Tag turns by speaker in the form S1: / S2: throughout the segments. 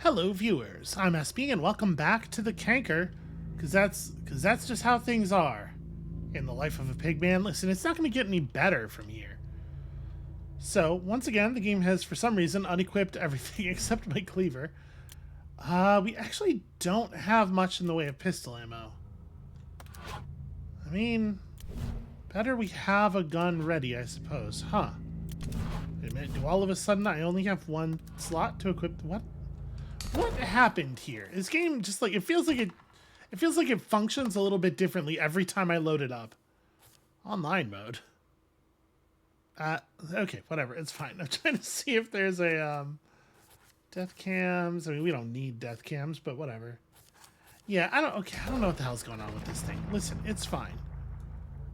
S1: Hello, viewers. I'm SB, and welcome back to the Canker, because that's just how things are in the life of a pigman. Listen, it's not going to get any better from here. So, once again, the game has, for some reason, unequipped everything except my cleaver. We actually don't have much in the way of pistol ammo. I mean, better we have a gun ready, I suppose. Huh. Wait a minute, do all of a sudden I only have one slot to equip? What? What happened here? This game just like it feels like it functions a little bit differently every time I load it up. Online mode. Okay, whatever, it's fine. I'm trying to see if there's a death cams. I mean, we don't need death cams, but whatever. Yeah, I don't know what the hell's going on with this thing. Listen, it's fine.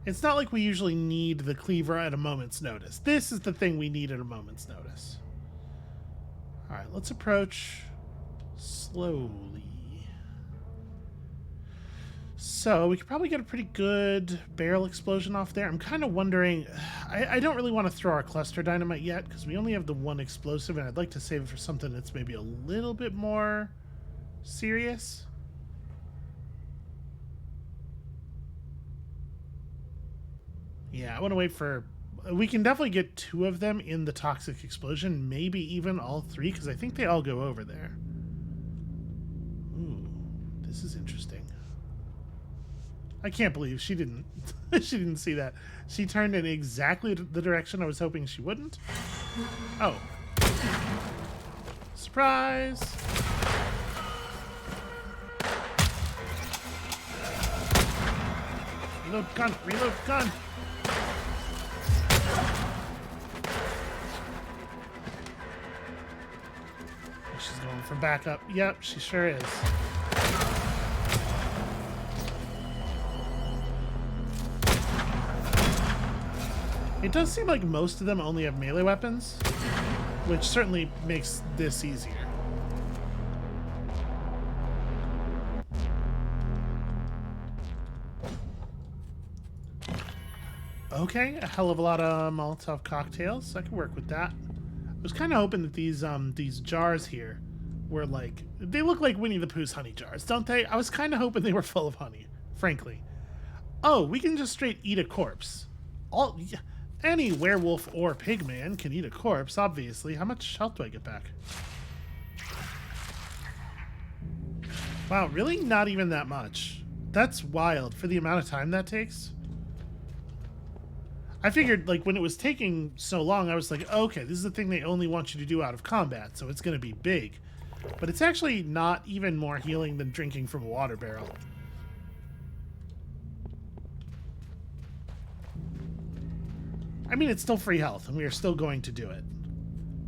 S1: It's not like we usually need the cleaver at a moment's notice. This is the thing we need at a moment's notice. All right, let's approach slowly. So we could probably get a pretty good barrel explosion off there. I'm kind of wondering, I don't really want to throw our cluster dynamite yet because we only have the one explosive, and I'd like to save it for something that's maybe a little bit more serious. Yeah, I want to wait for... We can definitely get two of them in the toxic explosion, maybe even all three, because I think they all go over there. Ooh, this is interesting. I can't believe she didn't she didn't see that. She turned in exactly the direction I was hoping she wouldn't. Oh. Surprise! Reload gun! Reload gun! She's going for backup. Yep, she sure is. It does seem like most of them only have melee weapons, which certainly makes this easier. Okay, a hell of a lot of Molotov cocktails. I can work with that. I was kind of hoping that these jars here were like... They look like Winnie the Pooh's honey jars, don't they? I was kind of hoping they were full of honey, frankly. Oh, we can just straight eat a corpse. Any werewolf or pigman can eat a corpse, obviously. How much health do I get back? Wow, really? Not even that much. That's wild for the amount of time that takes. I figured, like, when it was taking so long, I was like, okay, this is the thing they only want you to do out of combat, so it's going to be big. But it's actually not even more healing than drinking from a water barrel. I mean, it's still free health, and we are still going to do it.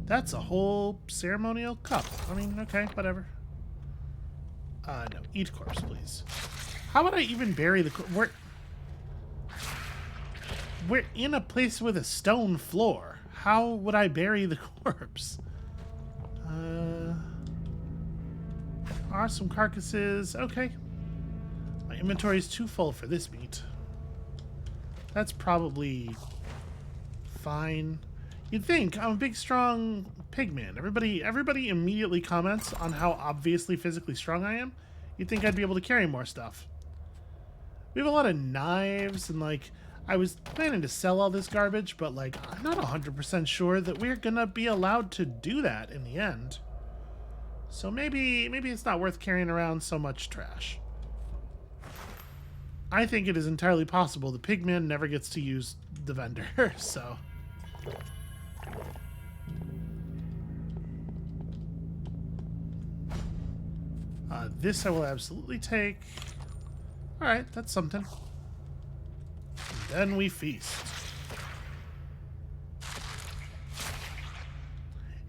S1: That's a whole ceremonial cup. I mean, okay, whatever. No, eat corpse, please. How would I even bury the corpse? We're in a place with a stone floor. How would I bury the corpse? Are some carcasses. Okay. My inventory is too full for this meat. That's probably fine. You'd think I'm a big, strong pigman. Everybody immediately comments on how obviously physically strong I am. You'd think I'd be able to carry more stuff. We have a lot of knives and, like... I was planning to sell all this garbage, but, like, I'm not 100% sure that we're gonna be allowed to do that in the end. So maybe it's not worth carrying around so much trash. I think it is entirely possible the pigman never gets to use the vendor, so... This I will absolutely take. Alright, that's something. Then we feast.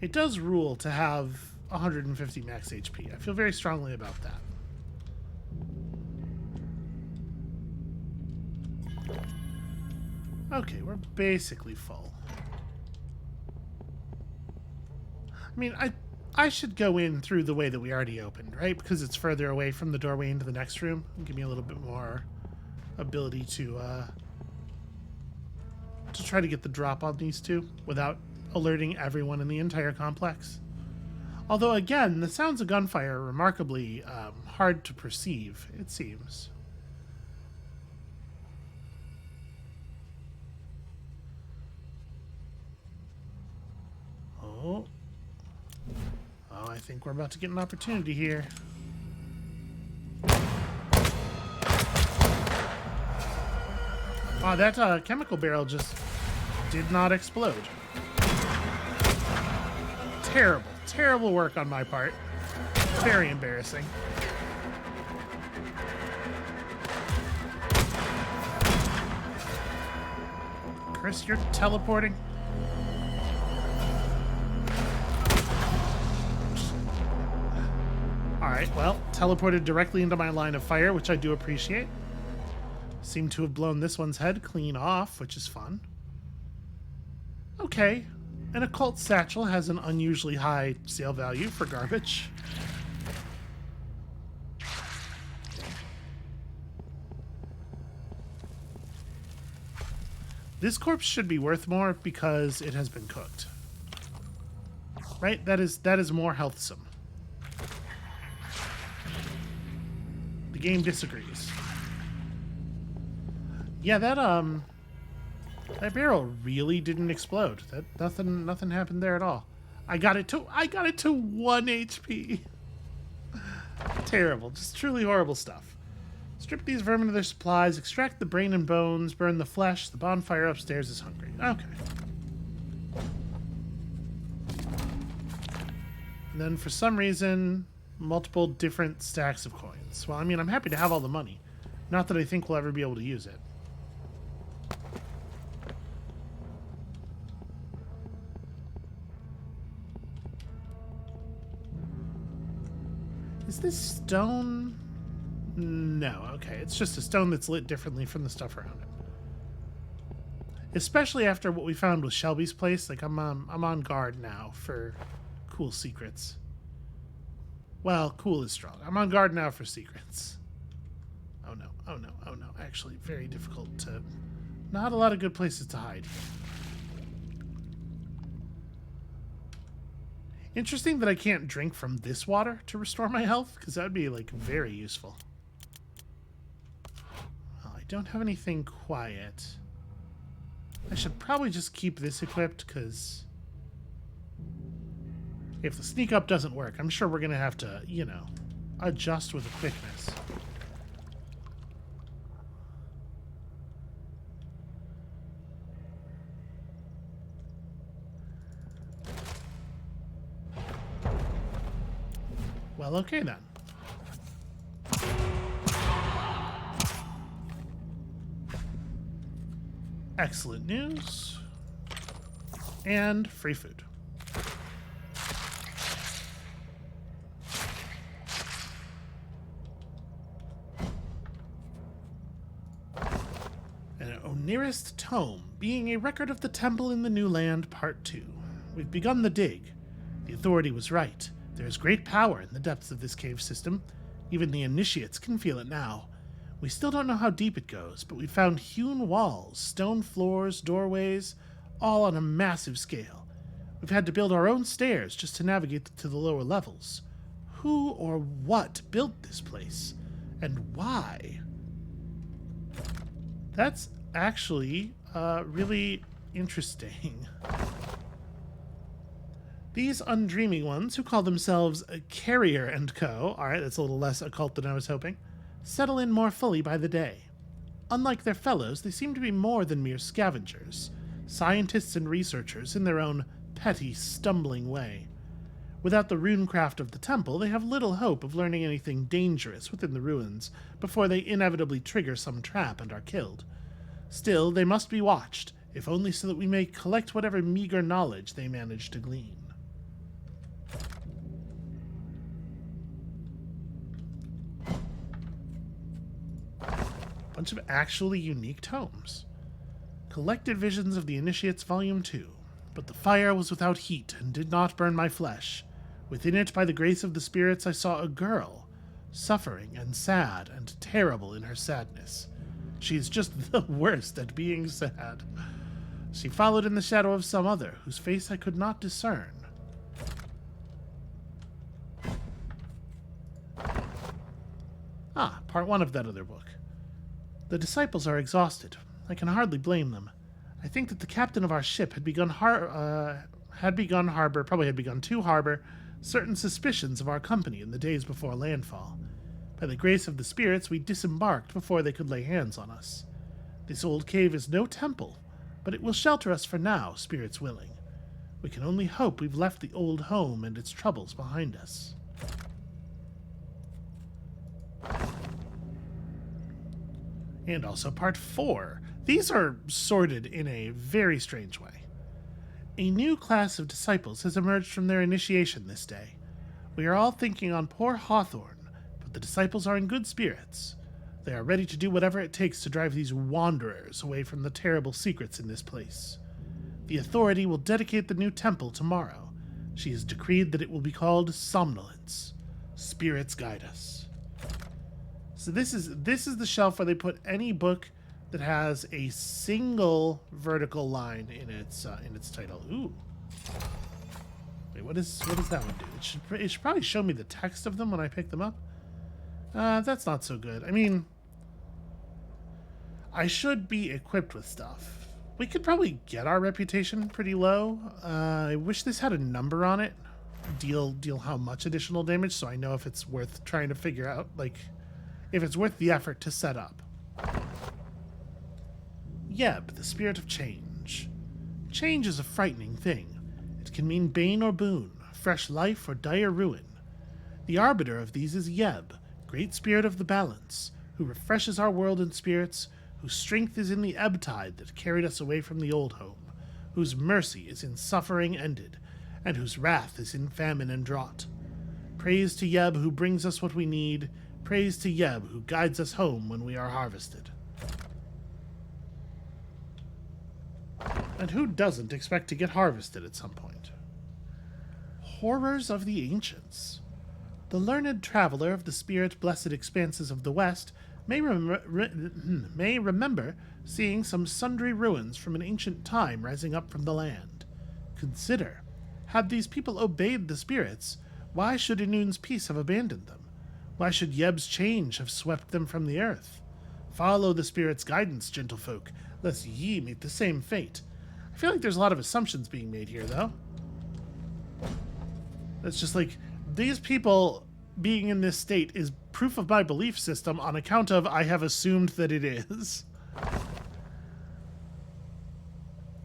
S1: It does rule to have 150 max HP. I feel very strongly about that. Okay, we're basically full. I mean, I should go in through the way that we already opened, right? Because it's further away from the doorway into the next room. Give me a little bit more ability to try to get the drop on these two without alerting everyone in the entire complex. Although, again, the sounds of gunfire are remarkably hard to perceive, it seems. Oh. Oh, I think we're about to get an opportunity here. Wow, that chemical barrel just did not explode. Terrible, terrible work on my part. Very embarrassing. Chris, you're teleporting? Alright, well, teleported directly into my line of fire, which I do appreciate. Seem to have blown this one's head clean off, which is fun. Okay, an occult satchel has an unusually high sale value for garbage. This corpse should be worth more because it has been cooked. Right? That is more healthsome. The game disagrees. Yeah, that barrel really didn't explode. Nothing happened there at all. I got it to 1 HP. Terrible, just truly horrible stuff. Strip these vermin of their supplies, extract the brain and bones, burn the flesh. The bonfire upstairs is hungry. Okay. And then for some reason, multiple different stacks of coins. Well, I mean, I'm happy to have all the money. Not that I think we'll ever be able to use it. Is this stone? No, okay. It's just a stone that's lit differently from the stuff around it. Especially after what we found with Shelby's place. Like, I'm on guard now for cool secrets. Well, cool is strong. I'm on guard now for secrets. Oh no, oh no, oh no. Actually, very difficult to... Not a lot of good places to hide here. Interesting that I can't drink from this water to restore my health, because that would be, like, very useful. Well, I don't have anything quiet. I should probably just keep this equipped, because if the sneak up doesn't work, I'm sure we're going to have to, you know, adjust with a quickness. Well, okay then. Excellent news. And free food. An Onirist Tome, being a record of the Temple in the New Land, Part 2. We've begun the dig. The Authority was right. There is great power in the depths of this cave system. Even the initiates can feel it now. We still don't know how deep it goes, but we've found hewn walls, stone floors, doorways, all on a massive scale. We've had to build our own stairs just to navigate to the lower levels. Who or what built this place? And why? That's actually really interesting. These undreaming ones, who call themselves Carrier and Co., alright, that's a little less occult than I was hoping, settle in more fully by the day. Unlike their fellows, they seem to be more than mere scavengers, scientists and researchers in their own petty, stumbling way. Without the runecraft of the temple, they have little hope of learning anything dangerous within the ruins before they inevitably trigger some trap and are killed. Still, they must be watched, if only so that we may collect whatever meager knowledge they manage to glean. Bunch of actually unique tomes. Collected Visions of the Initiates, Volume 2. But the fire was without heat and did not burn my flesh. Within it, by the grace of the spirits, I saw a girl, suffering and sad and terrible in her sadness. She is just the worst at being sad. She followed in the shadow of some other, whose face I could not discern. Ah, part 1 of that other book. The disciples are exhausted. I can hardly blame them. I think that the captain of our ship had begun to harbor certain suspicions of our company in the days before landfall. By the grace of the spirits, we disembarked before they could lay hands on us. This old cave is no temple, but it will shelter us for now, spirits willing. We can only hope we've left the old home and its troubles behind us. And also part 4. These are sorted in a very strange way. A new class of disciples has emerged from their initiation this day. We are all thinking on poor Hawthorne, but the disciples are in good spirits. They are ready to do whatever it takes to drive these wanderers away from the terrible secrets in this place. The authority will dedicate the new temple tomorrow. She has decreed that it will be called Somnolence. Spirits guide us. So this is the shelf where they put any book that has a single vertical line in its title. Ooh. Wait, what does that one do? It should probably show me the text of them when I pick them up. That's not so good. I mean, I should be equipped with stuff. We could probably get our reputation pretty low. I wish this had a number on it. Deal how much additional damage, so I know if it's worth trying to figure out, like, if it's worth the effort to set up. Yeb, the spirit of change. Change is a frightening thing. It can mean bane or boon, fresh life or dire ruin. The arbiter of these is Yeb, great spirit of the balance, who refreshes our world and spirits, whose strength is in the ebb tide that carried us away from the old home, whose mercy is in suffering ended, and whose wrath is in famine and drought. Praise to Yeb who brings us what we need, praise to Yeb who guides us home when we are harvested. And who doesn't expect to get harvested at some point? Horrors of the Ancients. The learned traveler of the spirit-blessed expanses of the West may remember seeing some sundry ruins from an ancient time rising up from the land. Consider, had these people obeyed the spirits, why should Inun's peace have abandoned them? Why should Yeb's change have swept them from the earth? Follow the spirit's guidance, gentlefolk, lest ye meet the same fate. I feel like there's a lot of assumptions being made here, though. It's just like, these people being in this state is proof of my belief system on account of I have assumed that it is.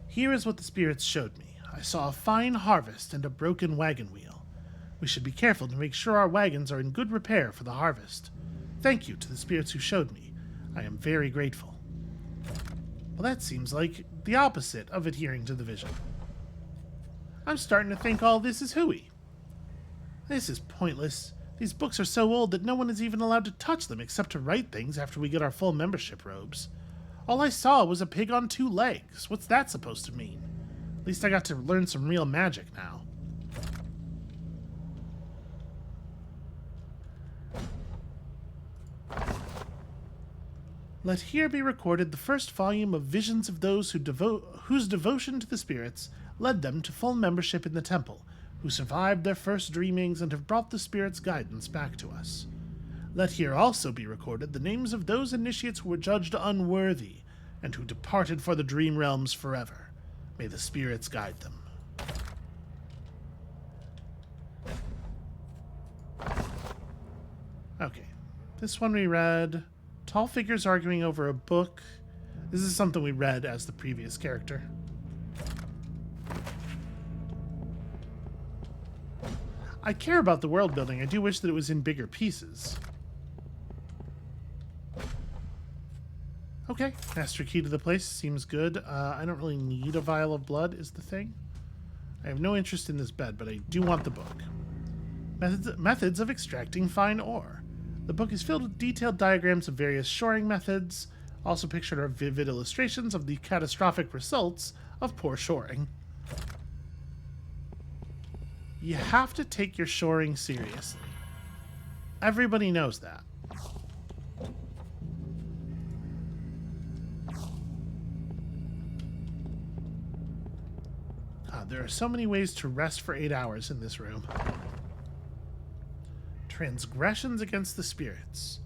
S1: Here is what the spirits showed me. I saw a fine harvest and a broken wagon wheel. We should be careful to make sure our wagons are in good repair for the harvest. Thank you to the spirits who showed me. I am very grateful. Well, that seems like the opposite of adhering to the vision. I'm starting to think all this is hooey. This is pointless. These books are so old that no one is even allowed to touch them except to write things after we get our full membership robes. All I saw was a pig on 2 legs. What's that supposed to mean? At least I got to learn some real magic now. Let here be recorded the first volume of visions of those whose devotion to the spirits led them to full membership in the temple, who survived their first dreamings and have brought the spirits' guidance back to us. Let here also be recorded the names of those initiates who were judged unworthy, and who departed for the dream realms forever. May the spirits guide them. Okay, this one we read. Tall figures arguing over a book. This is something we read as the previous character. I care about the world building. I do wish that it was in bigger pieces. Okay, master key to the place seems good. I don't really need a vial of blood is the thing. I have no interest in this bed, but I do want the book. Methods of extracting fine ore. The book is filled with detailed diagrams of various shoring methods. Also pictured are vivid illustrations of the catastrophic results of poor shoring. You have to take your shoring seriously. Everybody knows that. There are so many ways to rest for 8 hours in this room. Transgressions against the spirits.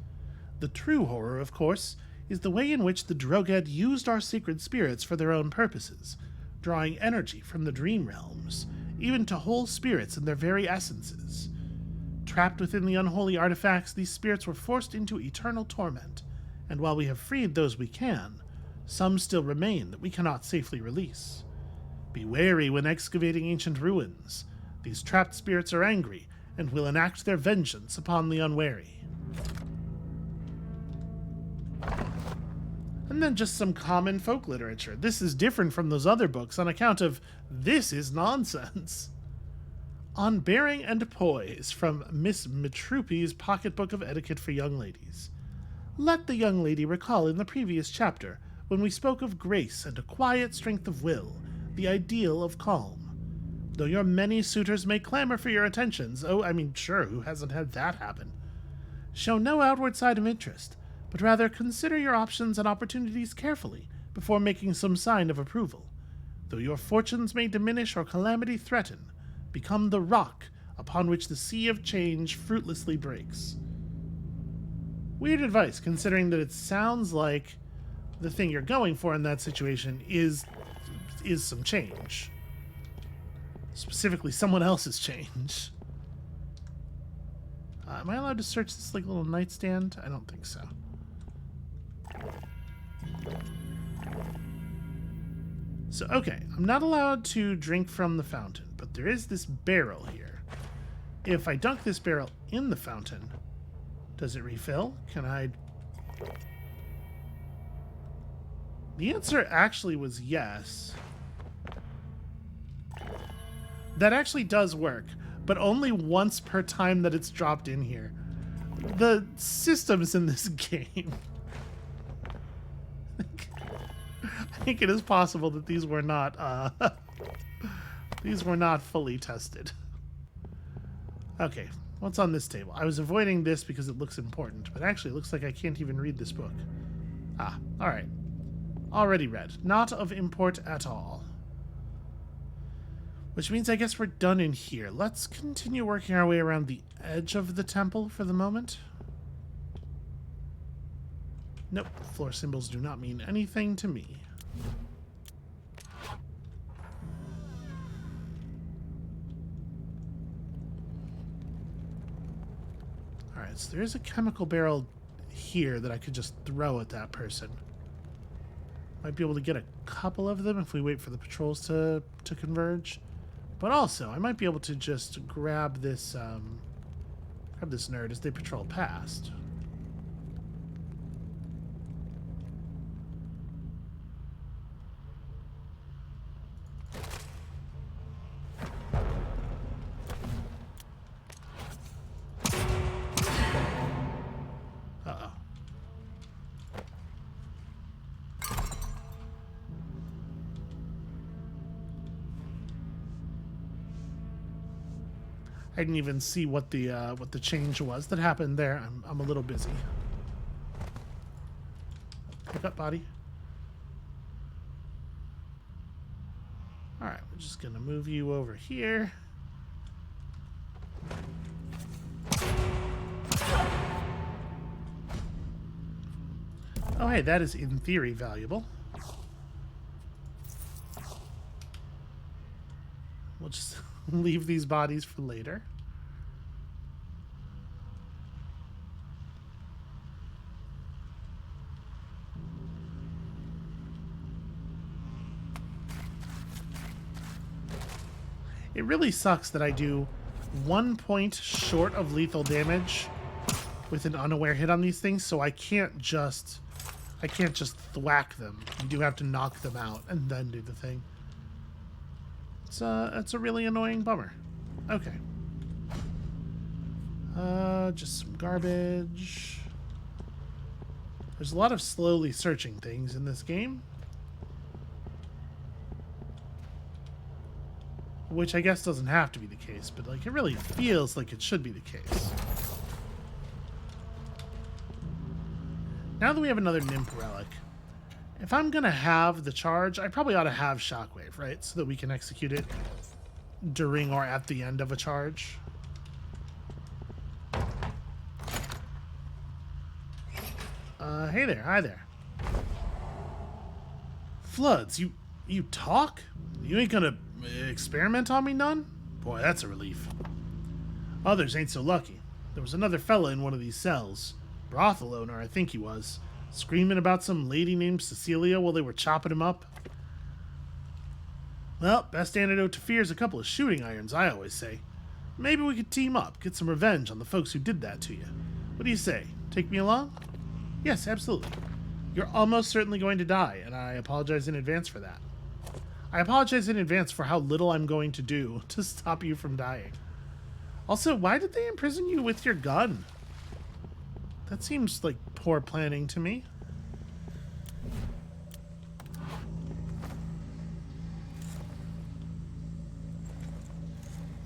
S1: The true horror, of course, is the way in which the Droged used our sacred spirits for their own purposes, drawing energy from the dream realms, even to whole spirits in their very essences. Trapped within the unholy artifacts, these spirits were forced into eternal torment, and while we have freed those we can, some still remain that we cannot safely release. Be wary when excavating ancient ruins. These trapped spirits are angry and will enact their vengeance upon the unwary. And then just some common folk literature. This is different from those other books on account of this is nonsense. On Bearing and Poise from Miss Mitrupi's Pocketbook of Etiquette for Young Ladies. Let the young lady recall in the previous chapter when we spoke of grace and a quiet strength of will, the ideal of calm. Though your many suitors may clamor for your attentions, sure, who hasn't had that happen? Show no outward sign of interest, but rather consider your options and opportunities carefully before making some sign of approval. Though your fortunes may diminish or calamity threaten, become the rock upon which the sea of change fruitlessly breaks. Weird advice, considering that it sounds like the thing you're going for in that situation is some change. Specifically, someone else's change. Am I allowed to search this like little nightstand? I don't think so. So, okay, I'm not allowed to drink from the fountain, but there is this barrel here. If I dunk this barrel in the fountain, does it refill? Can I... The answer actually was yes. That actually does work, but only once per time that it's dropped in here. The systems in this game... I think it is possible that these were not fully tested. Okay, what's on this table? I was avoiding this because it looks important, but actually it looks like I can't even read this book. Ah, alright. Already read. Not of import at all. Which means I guess we're done in here. Let's continue working our way around the edge of the temple for the moment. Nope, floor symbols do not mean anything to me. Alright, so there is a chemical barrel here that I could just throw at that person. Might be able to get a couple of them if we wait for the patrols to converge. But also, I might be able to just grab this nerd as they patrol past. I didn't even see what the change was that happened there. I'm a little busy. Pick up, body. All right, we're just gonna move you over here. Oh, hey, that is in theory valuable. We'll just leave these bodies for later. It really sucks that I do 1 point short of lethal damage with an unaware hit on these things, so I can't just thwack them. You do have to knock them out and then do the thing. It's a really annoying bummer. Okay. Just some garbage. There's a lot of slowly searching things in this game, which I guess doesn't have to be the case, but like it really feels like it should be the case. Now that we have another nymph relic, if I'm gonna have the charge, I probably ought to have Shockwave, right? So that we can execute it during or at the end of a charge. Hey there. Hi there. Floods, you talk? You ain't gonna experiment on me none? Boy, that's a relief. Others ain't so lucky. There was another fella in one of these cells. Brothel owner, I think he was. Screaming about some lady named Cecilia while they were chopping him up. Well, best antidote to fear is a couple of shooting irons, I always say. Maybe we could team up, get some revenge on the folks who did that to you. What do you say? Take me along? Yes, absolutely. You're almost certainly going to die, and I apologize in advance for that. I apologize in advance for how little I'm going to do to stop you from dying. Also, why did they imprison you with your gun? That seems like poor planning to me.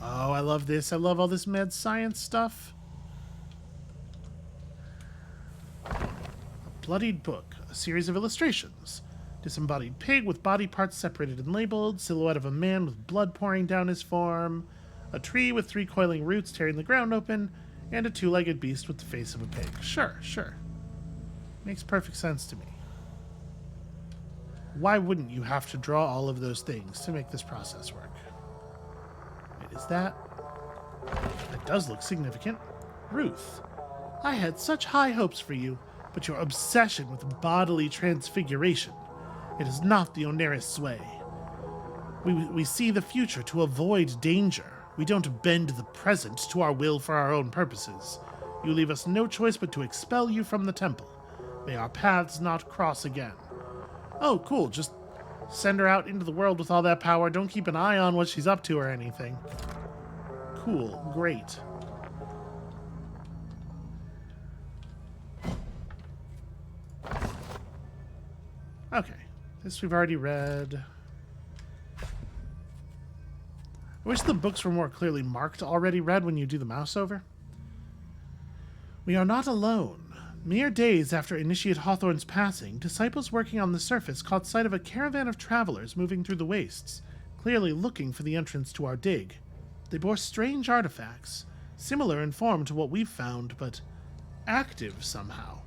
S1: Oh, I love this. I love all this mad science stuff. A bloodied book. A series of illustrations. Disembodied pig with body parts separated and labeled. Silhouette of a man with blood pouring down his form. A tree with 3 coiling roots tearing the ground open. And a 2-legged beast with the face of a pig. Sure, sure. Makes perfect sense to me. Why wouldn't you have to draw all of those things to make this process work? Wait, is that... That does look significant. Ruth, I had such high hopes for you, but your obsession with bodily transfiguration, it is not the Oneris way. We see the future to avoid danger. We don't bend the present to our will for our own purposes. You leave us no choice but to expel you from the temple. May our paths not cross again. Oh, cool. Just send her out into the world with all that power. Don't keep an eye on what she's up to or anything. Cool. Great. Okay. This we've already read. I wish the books were more clearly marked already read when you do the mouse over. We are not alone. Mere days after Initiate Hawthorne's passing, disciples working on the surface caught sight of a caravan of travelers moving through the wastes, clearly looking for the entrance to our dig. They bore strange artifacts, similar in form to what we've found, but active somehow.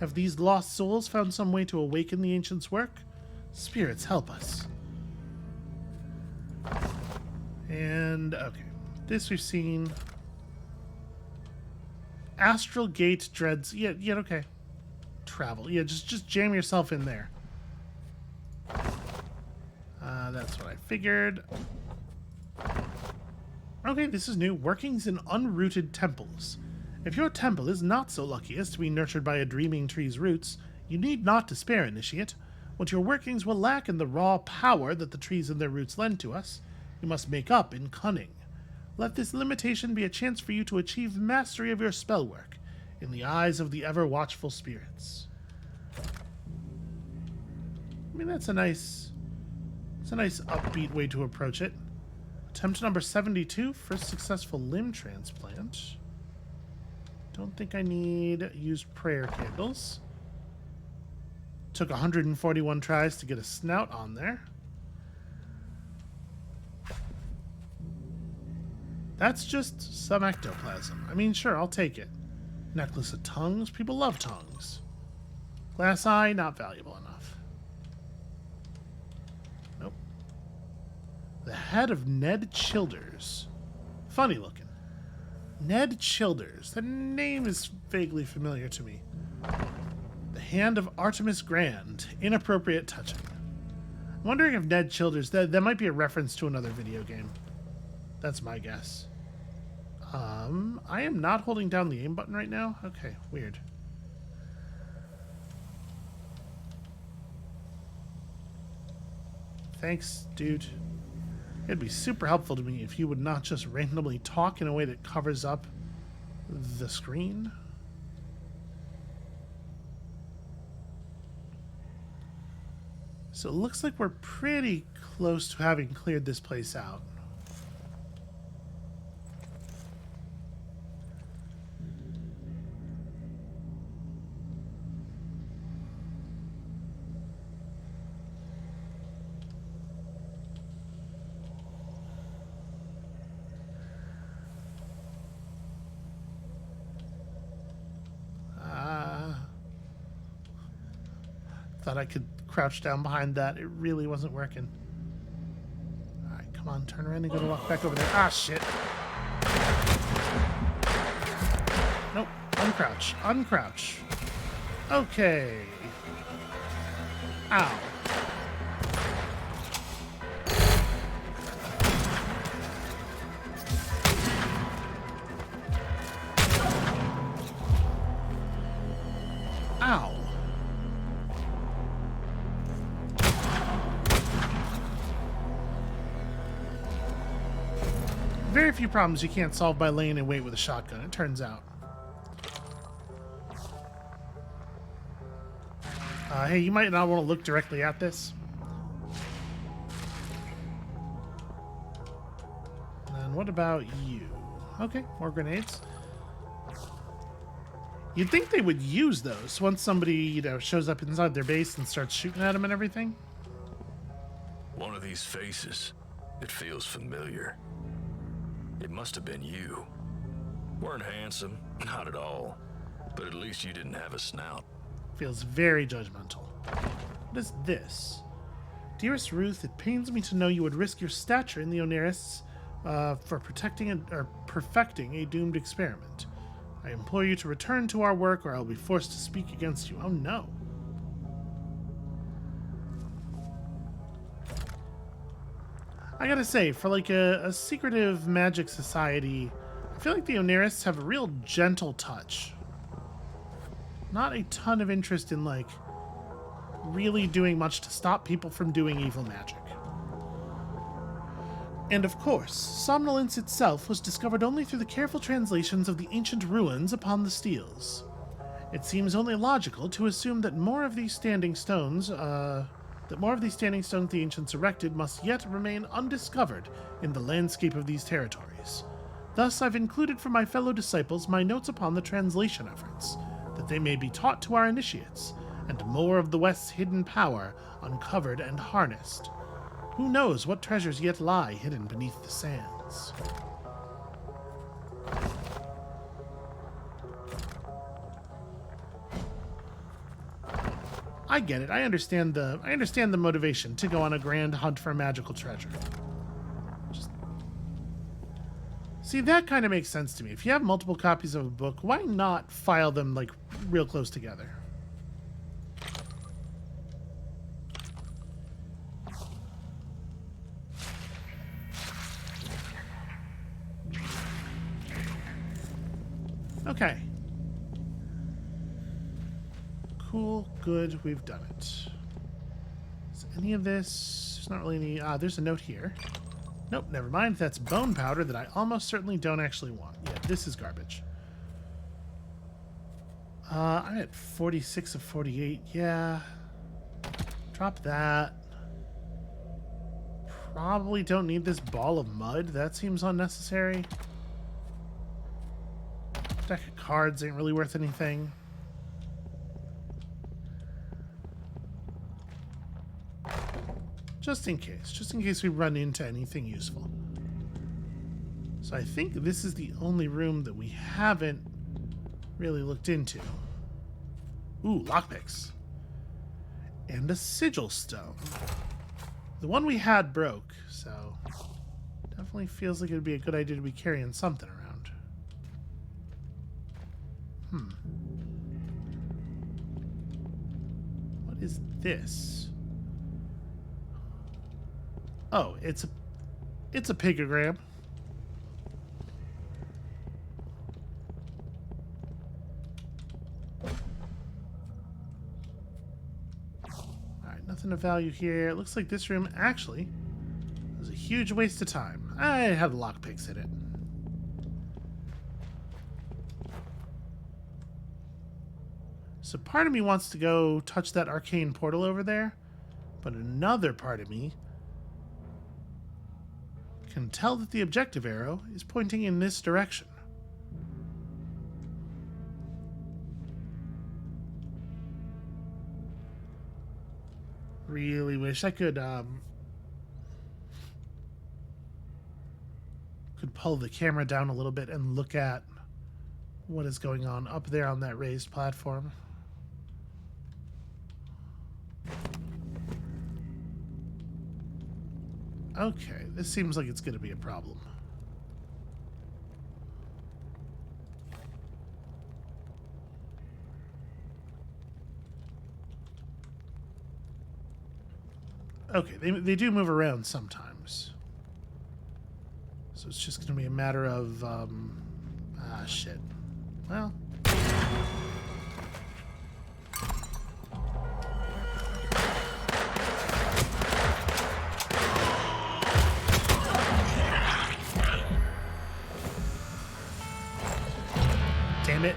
S1: Have these lost souls found some way to awaken the ancients' work? Spirits, help us. And, okay. This we've seen. Astral Gate dreads. Yeah, okay. Travel. Yeah, just jam yourself in there. That's what I figured. Okay, this is new. Workings in unrooted temples. If your temple is not so lucky as to be nurtured by a dreaming tree's roots, you need not despair, Initiate. What your workings will lack in the raw power that the trees and their roots lend to us, you must make up in cunning. Let this limitation be a chance for you to achieve mastery of your spell work in the eyes of the ever-watchful spirits. I mean, that's a nice upbeat way to approach it. Attempt number 72, first successful limb transplant. Don't think I need used prayer candles. Took 141 tries to get a snout on there. That's just some ectoplasm. I mean, sure, I'll take it. Necklace of tongues? People love tongues. Glass eye? Not valuable enough. Nope. The head of Ned Childers. Funny looking. Ned Childers. The name is vaguely familiar to me. The hand of Artemis Grand. Inappropriate touching. I'm wondering if Ned Childers... That might be a reference to another video game. That's my guess. I am not holding down the aim button right now. Okay, weird. Thanks, dude. It'd be super helpful to me if you would not just randomly talk in a way that covers up the screen. So it looks like we're pretty close to having cleared this place out. thought I could crouch down behind that. It really wasn't working. Alright, come on, turn around and go to walk back over there. Ah, shit. Nope, uncrouch, uncrouch. Okay. Ow. Ow. Very few problems you can't solve by laying in wait with a shotgun, it turns out. Hey, you might not want to look directly at this. And what about you? Okay, more grenades. You'd think they would use those once somebody, you know, shows up inside their base and starts shooting at them and everything.
S2: One of these faces, it feels familiar. It must have been you. Weren't handsome, not at all. But at least you didn't have a snout.
S1: Feels very judgmental. What is this? Dearest Ruth, it pains me to know you would risk your stature in the Onirists for perfecting a doomed experiment. I implore you to return to our work or I'll be forced to speak against you. Oh no. I gotta say, for like a secretive magic society, I feel like the Onirists have a real gentle touch. Not a ton of interest in like really doing much to stop people from doing evil magic. And of course, somnolence itself was discovered only through the careful translations of the ancient ruins upon the steels. It seems only logical to assume that more of these standing stones, the ancients erected must yet remain undiscovered in the landscape of these territories. Thus, I've included for my fellow disciples my notes upon the translation efforts, that they may be taught to our initiates, and more of the West's hidden power uncovered and harnessed. Who knows what treasures yet lie hidden beneath the sands? I get it. I understand the motivation to go on a grand hunt for a magical treasure. See, that kind of makes sense to me. If you have multiple copies of a book, why not file them like real close together? Okay. Cool, good, we've done it. Is any of this... There's not really any... there's a note here. Nope, never mind. That's bone powder that I almost certainly don't actually want. Yeah, this is garbage. I'm at 46 of 48. Yeah. Drop that. Probably don't need this ball of mud. That seems unnecessary. Deck of cards ain't really worth anything. Just in case we run into anything useful. So I think this is the only room that we haven't really looked into. Ooh, lockpicks. And a sigil stone. The one we had broke, so definitely feels like it would be a good idea to be carrying something around. What is this? Oh, it's a picogram. Alright, nothing of value here. It looks like this room actually was a huge waste of time. I had lockpicks in it. So part of me wants to go touch that arcane portal over there, but another part of me can tell that the objective arrow is pointing in this direction. Really wish I could pull the camera down a little bit and look at what is going on up there on that raised platform. Okay, this seems like it's going to be a problem. Okay, they do move around sometimes. So it's just going to be a matter of, shit. Well. Damn it.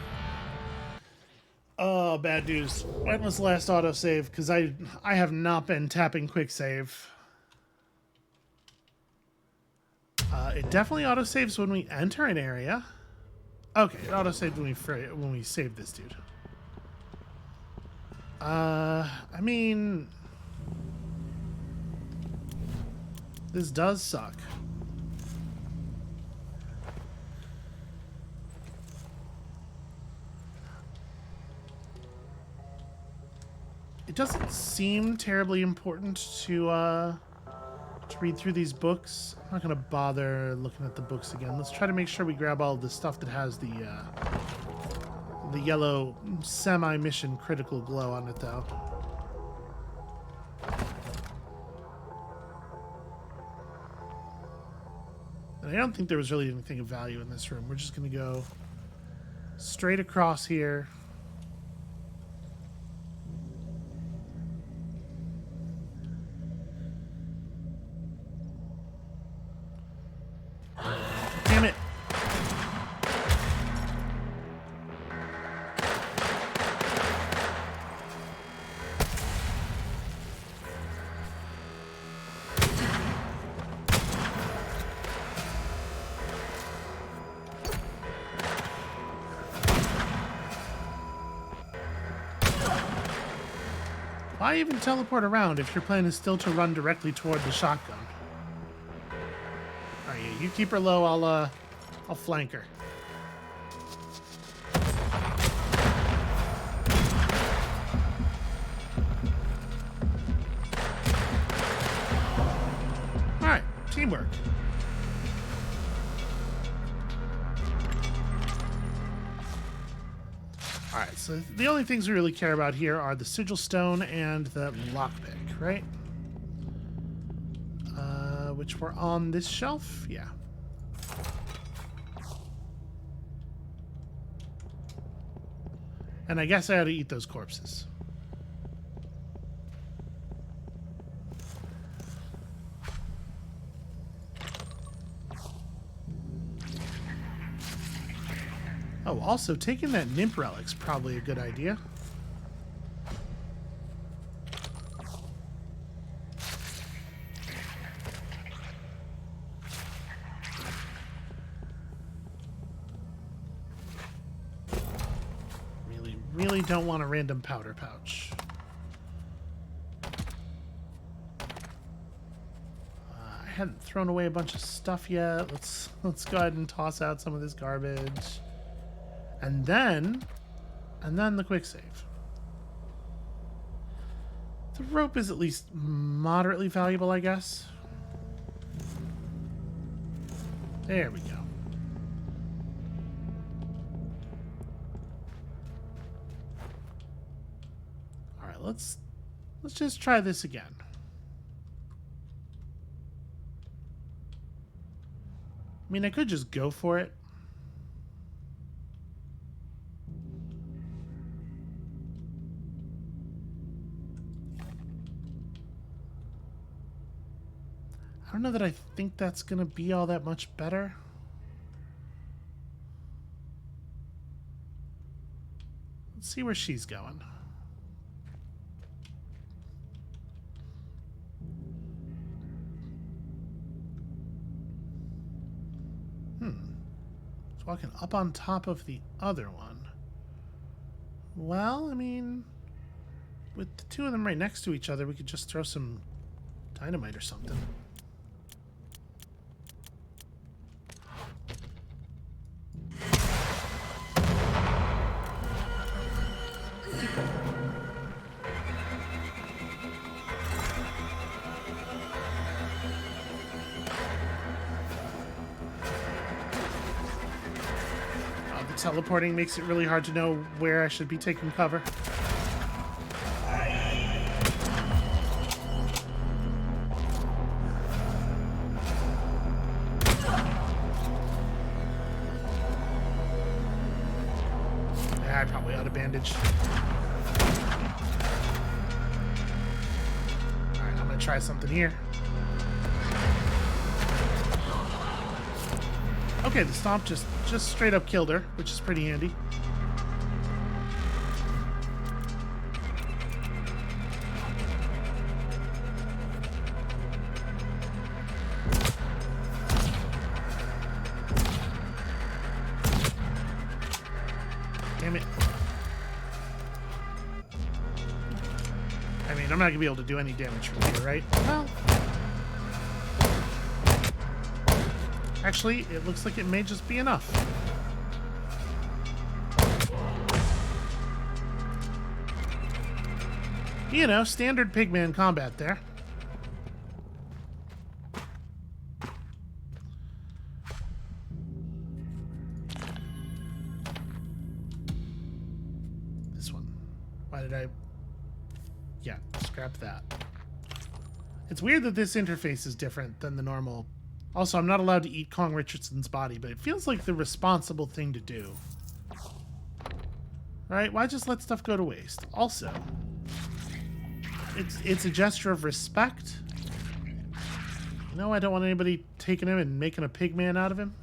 S1: Oh, bad news. When was the last autosave? Because I have not been tapping quick save. It definitely autosaves when we enter an area. Okay, it autosaved when we save this dude. I mean, this does suck. It doesn't seem terribly important to read through these books. I'm not gonna bother looking at the books again. Let's try to make sure we grab all the stuff that has the yellow semi-mission critical glow on it, though. And I don't think there was really anything of value in this room. We're just gonna go straight across here. Damn it. Why even teleport around if your plan is still to run directly toward the shotgun? Alright, you keep her low, I'll flank her. Alright, teamwork. Alright, so the only things we really care about here are the sigil stone and the lockpick, right? Which were on this shelf? Yeah. And I guess I ought to eat those corpses. Oh, also, taking that nymph relic's probably a good idea. Really don't want a random powder pouch. I hadn't thrown away a bunch of stuff yet. Let's go ahead and toss out some of this garbage. And then the quick save. The rope is at least moderately valuable, I guess. There we go. All right, let's just try this again. I mean, I could just go for it. I don't know that I think that's going to be all that much better. Let's see where she's going. It's walking up on top of the other one. Well, I mean, with the two of them right next to each other, we could just throw some dynamite or something. Teleporting makes it really hard to know where I should be taking cover. Yeah, I probably ought to bandage. Alright, I'm gonna try something here. Okay, the stomp just straight up killed her, which is pretty handy. Damn it. I mean, I'm not gonna be able to do any damage from here, right? Well, actually, it looks like it may just be enough. You know, standard pigman combat there. This one. Why did I... Yeah, scrap that. It's weird that this interface is different than the normal... Also, I'm not allowed to eat Kong Richardson's body, but it feels like the responsible thing to do. Right? Why just let stuff go to waste? Also, it's a gesture of respect. You know, I don't want anybody taking him and making a pig man out of him.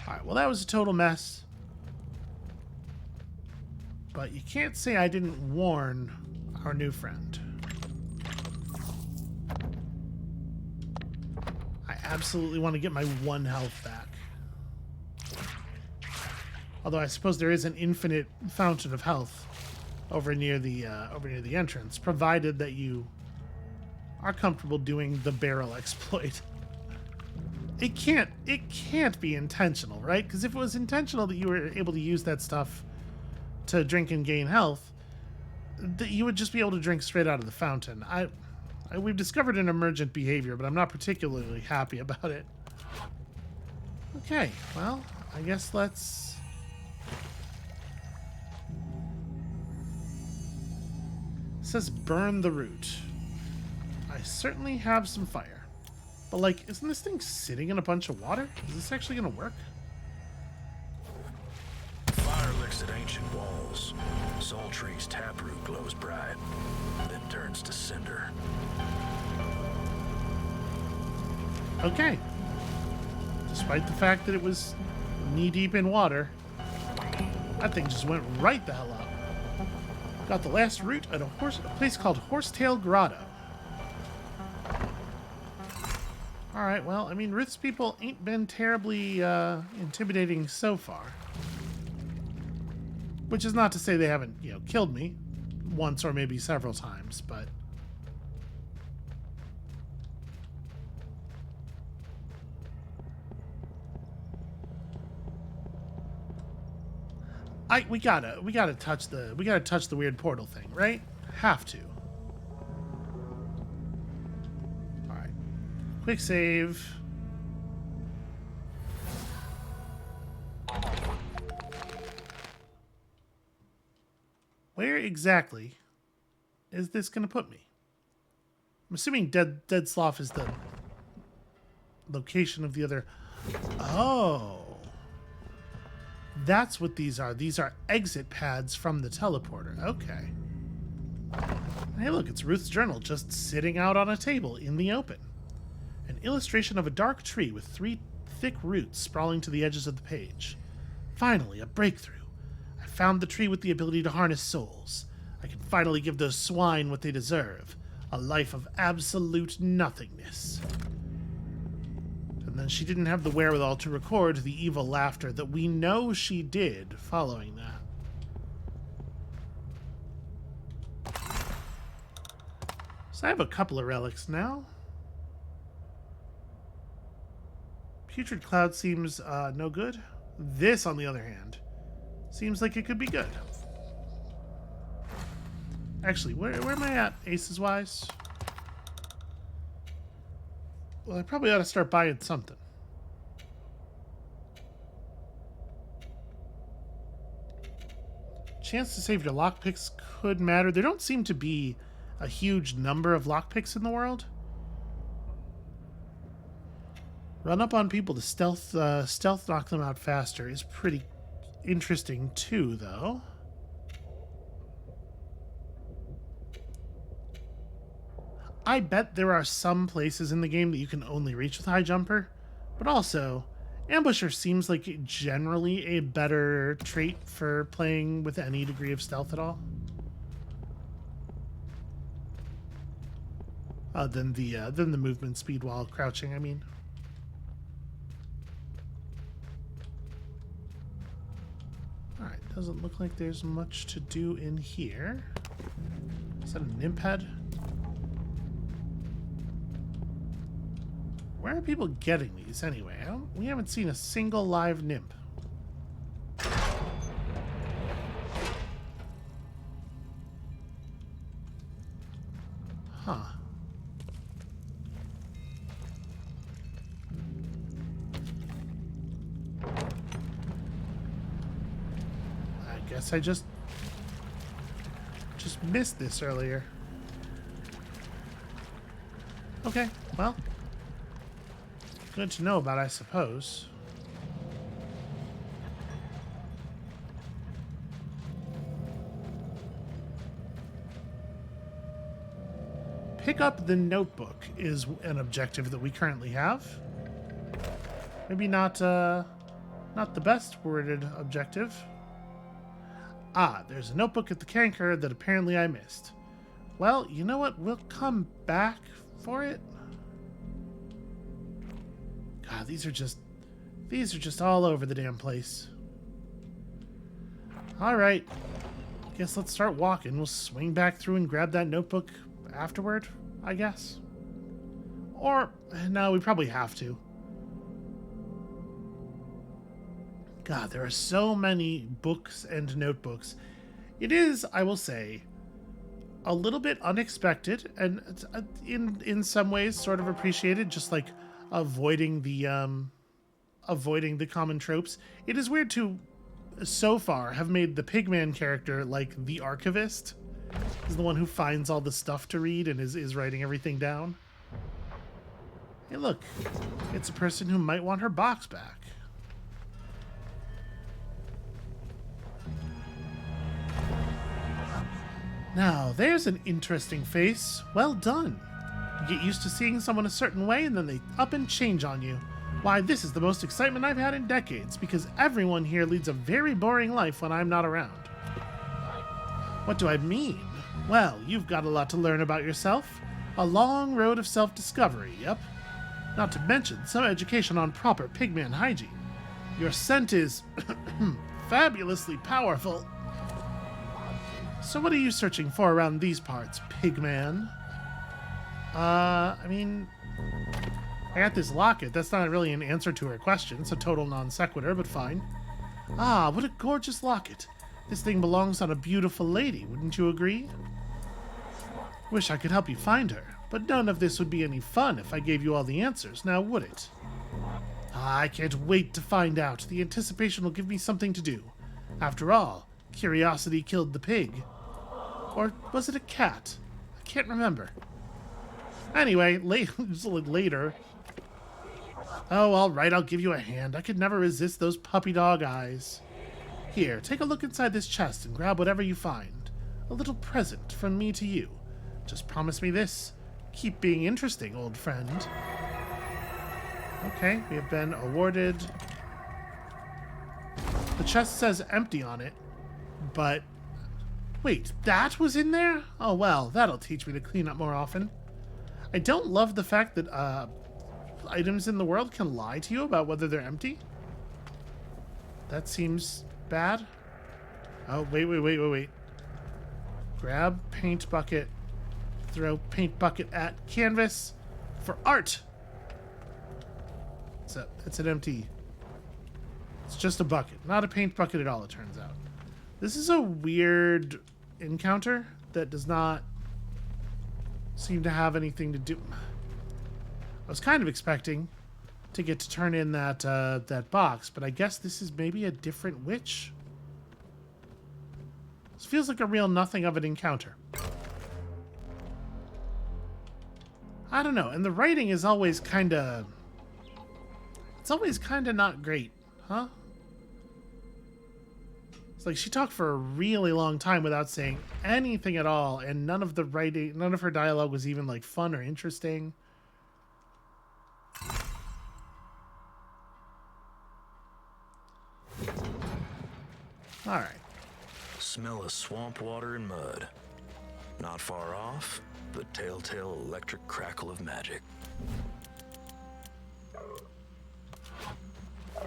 S1: Alright, well that was a total mess. But you can't say I didn't warn our new friend. I absolutely want to get my 1 health back. Although I suppose there is an infinite fountain of health over near the entrance, provided that you are comfortable doing the barrel exploit. It can't be intentional, right? Because if it was intentional that you were able to use that stuff to drink and gain health, that you would just be able to drink straight out of the fountain. We've discovered an emergent behavior, but I'm not particularly happy about it. Okay, well, I guess let's... It says burn the root. I certainly have some fire. But, like, isn't this thing sitting in a bunch of water? Is this actually going to work?
S2: Fire licks at ancient walls. Soul Tree's taproot glows bright, then turns to cinder.
S1: Okay. Despite the fact that it was knee-deep in water, that thing just went right the hell up. Got the last root at a place called Horsetail Grotto. Alright, well, I mean, Ruth's people ain't been terribly intimidating so far. Which is not to say they haven't, you know, killed me once or maybe several times, but... we gotta touch the weird portal thing, right? Have to. Alright. Quick save. Where exactly is this gonna put me? I'm assuming Dead Slough is the location of the other... Oh. That's what these are. These are exit pads from the teleporter. Okay. Hey, look, it's Ruth's journal just sitting out on a table in the open. An illustration of a dark tree with 3 thick roots sprawling to the edges of the page. Finally, a breakthrough. I found the tree with the ability to harness souls. I can finally give those swine what they deserve. A life of absolute nothingness. And then she didn't have the wherewithal to record the evil laughter that we know she did following that. So I have a couple of relics now. Putrid Cloud seems no good. This, on the other hand, seems like it could be good. Actually, where am I at, aces-wise? Well, I probably ought to start buying something. Chance to save your lockpicks could matter. There don't seem to be a huge number of lockpicks in the world. Run up on people to stealth knock them out faster is pretty interesting too, though. I bet there are some places in the game that you can only reach with high jumper, but also ambusher seems like generally a better trait for playing with any degree of stealth at all. Than the movement speed while crouching, I mean. Alright, doesn't look like there's much to do in here. Is that an imp head? Where are people getting these anyway? We haven't seen a single live nymph. Huh. I guess I just missed this earlier. Okay, well. Good to know about, I suppose. Pick up the notebook is an objective that we currently have. Maybe not the best worded objective. Ah, there's a notebook at the canker that apparently I missed. Well, you know what? We'll come back for it. God, these are just all over the damn place. Alright. Guess let's start walking. We'll swing back through and grab that notebook afterward, I guess. Or, no, we probably have to. God, there are so many books and notebooks. It is, I will say, a little bit unexpected and in some ways sort of appreciated, just like avoiding the common tropes. It is weird to so far have made the Pigman character like the archivist. He's the one who finds all the stuff to read and is writing everything down. Hey look, it's a person who might want her box back. Now, there's an interesting face. Well done. You get used to seeing someone a certain way and then they up and change on you. Why, this is the most excitement I've had in decades, because everyone here leads a very boring life when I'm not around. What do I mean? Well, you've got a lot to learn about yourself. A long road of self-discovery, yep. Not to mention some education on proper pigman hygiene. Your scent is fabulously powerful. So what are you searching for around these parts, Pigman? I mean, I got this locket. That's not really an answer to her question. It's a total non sequitur, but fine. Ah, what a gorgeous locket. This thing belongs on a beautiful lady, wouldn't you agree? Wish I could help you find her, but none of this would be any fun if I gave you all the answers, now would it? Ah, I can't wait to find out. The anticipation will give me something to do. After all, curiosity killed the pig. Or was it a cat? I can't remember. Anyway, later. Oh, all right, I'll give you a hand. I could never resist those puppy dog eyes. Here, take a look inside this chest and grab whatever you find. A little present from me to you. Just promise me this. Keep being interesting, old friend. Okay, we have been awarded. The chest says empty on it, but... Wait, that was in there? Oh well, that'll teach me to clean up more often. I don't love the fact that items in the world can lie to you about whether they're empty. That seems bad. Oh, wait. Grab paint bucket. Throw paint bucket at canvas for art. It's an empty. It's just a bucket, not a paint bucket at all, it turns out. This is a weird encounter that does not seem to have anything to do. I was kind of expecting to get to turn in that that box, but I guess this is maybe a different witch. This feels like a real nothing of an encounter. I don't know, and the writing is always kind of... It's always kind of not great, huh? It's like she talked for a really long time without saying anything at all, and none of the writing, none of her dialogue was even like fun or interesting. All right.
S2: Smell of swamp water and mud. Not far off, the telltale electric crackle of magic.
S1: I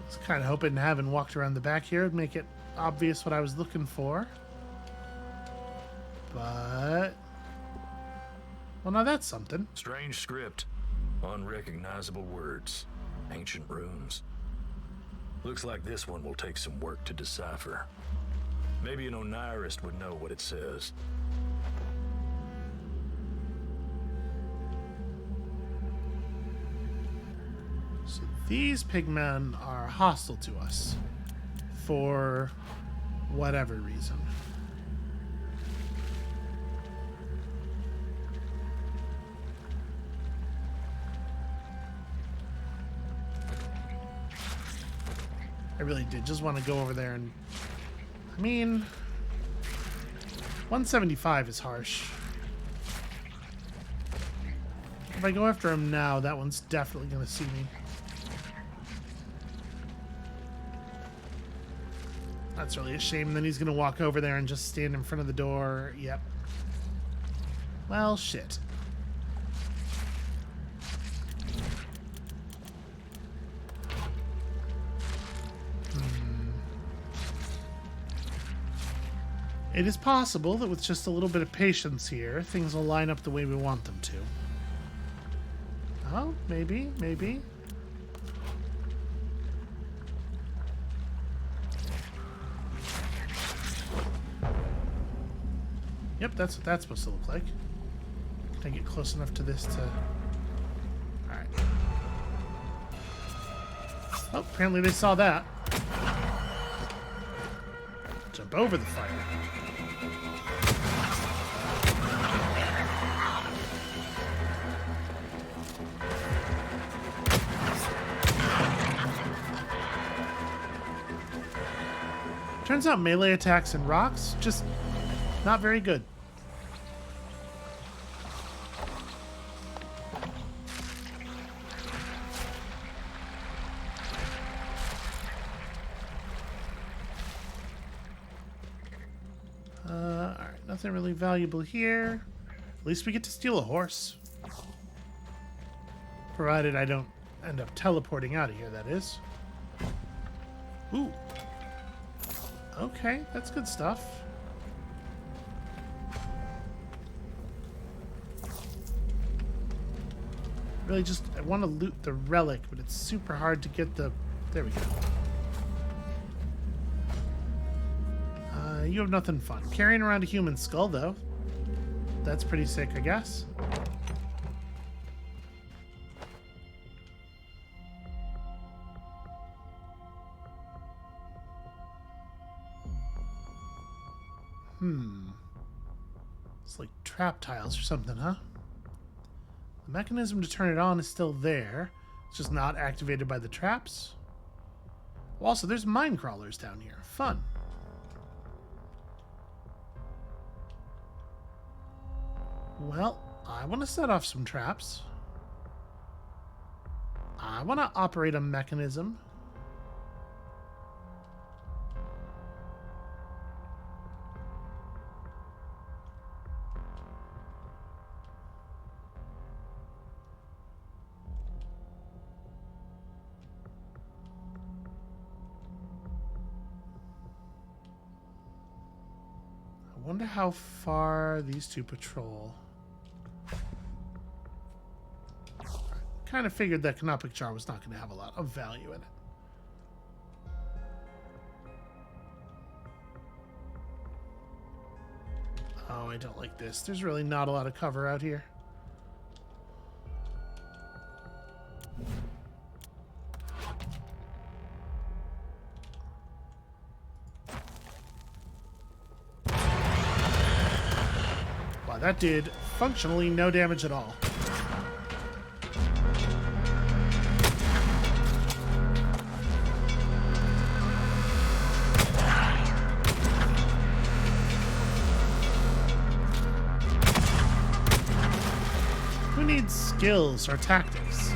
S1: was kind of hoping having walked around the back here would make it obvious what I was looking for. But... well, now that's something.
S2: Strange script. Unrecognizable words. Ancient runes. Looks like this one will take some work to decipher. Maybe an Onirist would know what it says.
S1: So these pigmen are hostile to us. For whatever reason. I really did just want to go over there and... I mean... 175 is harsh. If I go after him now, that one's definitely going to see me. That's really a shame. Then he's going to walk over there and just stand in front of the door. Yep. Well, shit. It is possible that with just a little bit of patience here, things will line up the way we want them to. Oh, maybe, maybe. Yep, that's what that's supposed to look like. Can I get close enough to this to... Alright. Oh, apparently they saw that. Jump over the fire. Turns out melee attacks and rocks, just not very good. Alright, nothing really valuable here. At least we get to steal a horse. Provided I don't end up teleporting out of here, that is. Ooh. Okay, that's good stuff. Really just, I want to loot the relic, but it's super hard to get the... There we go. You have nothing fun. Carrying around a human skull, though. That's pretty sick, I guess. It's like trap tiles or something, huh? The mechanism to turn it on is still there. It's just not activated by the traps. Well, also, there's mine crawlers down here. Fun. Well, I want to set off some traps. I want to operate a mechanism. I wonder how far these two patrol. Kind of figured that Canopic Jar was not going to have a lot of value in it. Oh, I don't like this. There's really not a lot of cover out here. Wow, that did functionally no damage at all. Who needs skills or tactics?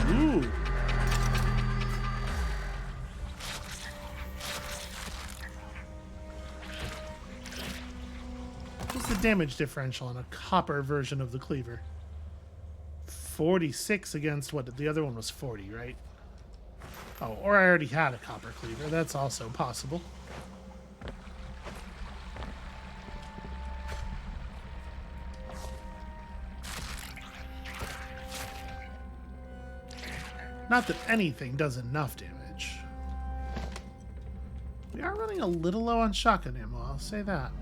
S1: Ooh. What's the damage differential on a copper version of the cleaver? 46 against what? The other one was 40, right? Oh, or I already had a copper cleaver. That's also possible. Not that anything does enough damage. We are running a little low on shotgun ammo, I'll say that.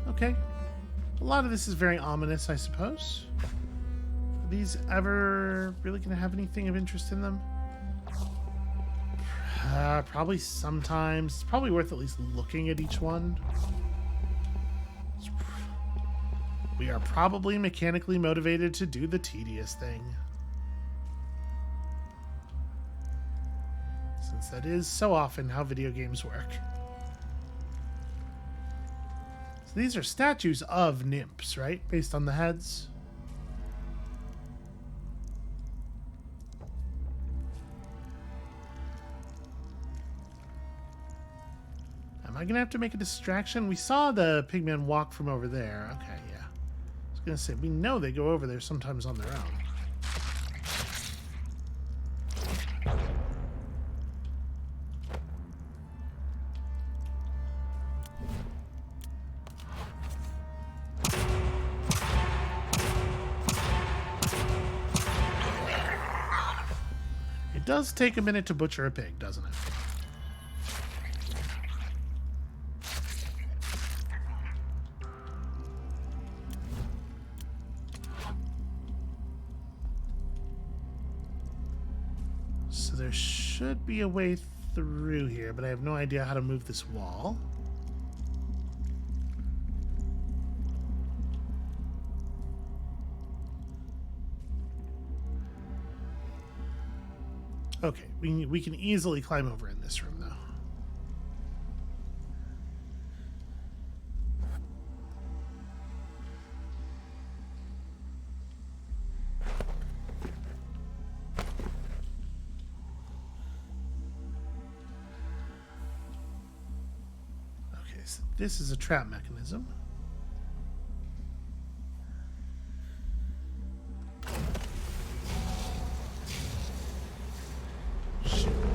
S1: Okay. A lot of this is very ominous, I suppose. Are these ever really going to have anything of interest in them? Probably sometimes. It's probably worth at least looking at each one. We are probably mechanically motivated to do the tedious thing. Since that is so often how video games work. So these are statues of nymphs, right? Based on the heads. Am I going to have to make a distraction? We saw the pigman walk from over there. Okay, yeah. I was going to say, we know they go over there sometimes on their own. It does take a minute to butcher a pig, doesn't it? So there should be a way through here, but I have no idea how to move this wall. Okay, we can easily climb over in this room, though. Okay, so this is a trap mechanism.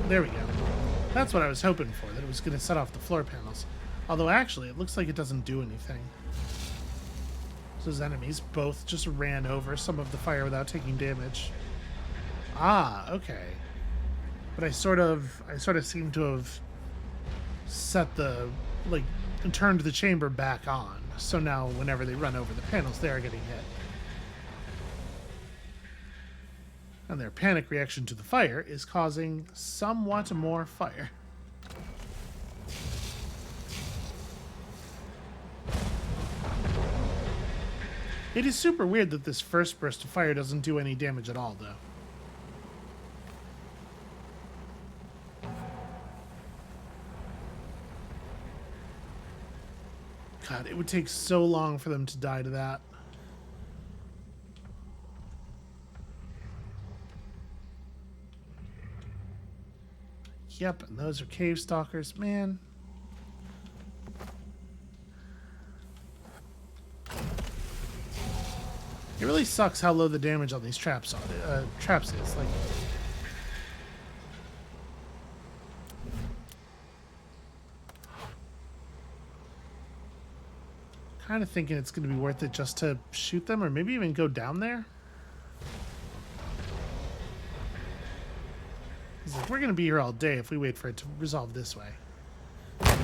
S1: There we go. That's what I was hoping for, that it was going to set off the floor panels. Although actually, it looks like it doesn't do anything. Those enemies both just ran over some of the fire without taking damage. Ah, okay. But I sort of seem to have set the, like, turned the chamber back on. So now whenever they run over the panels, they are getting hit. And their panic reaction to the fire is causing somewhat more fire. It is super weird that this first burst of fire doesn't do any damage at all, though. God, it would take so long for them to die to that. Yep, and those are cave stalkers, man. It really sucks how low the damage on these traps is. Like, kind of thinking it's going to be worth it just to shoot them or maybe even go down there. He's like, we're going to be here all day if we wait for it to resolve this way. Yeah,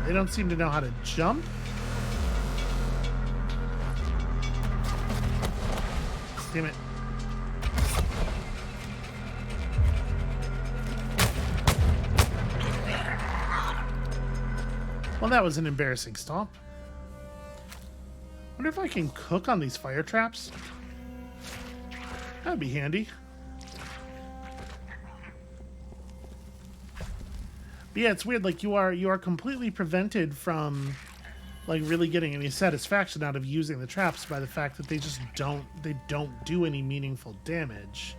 S1: they don't seem to know how to jump. Damn it. Well, that was an embarrassing stomp. Wonder if I can cook on these fire traps. That'd be handy. But yeah, it's weird. Like you are completely prevented from like really getting any satisfaction out of using the traps by the fact that they just don't do any meaningful damage.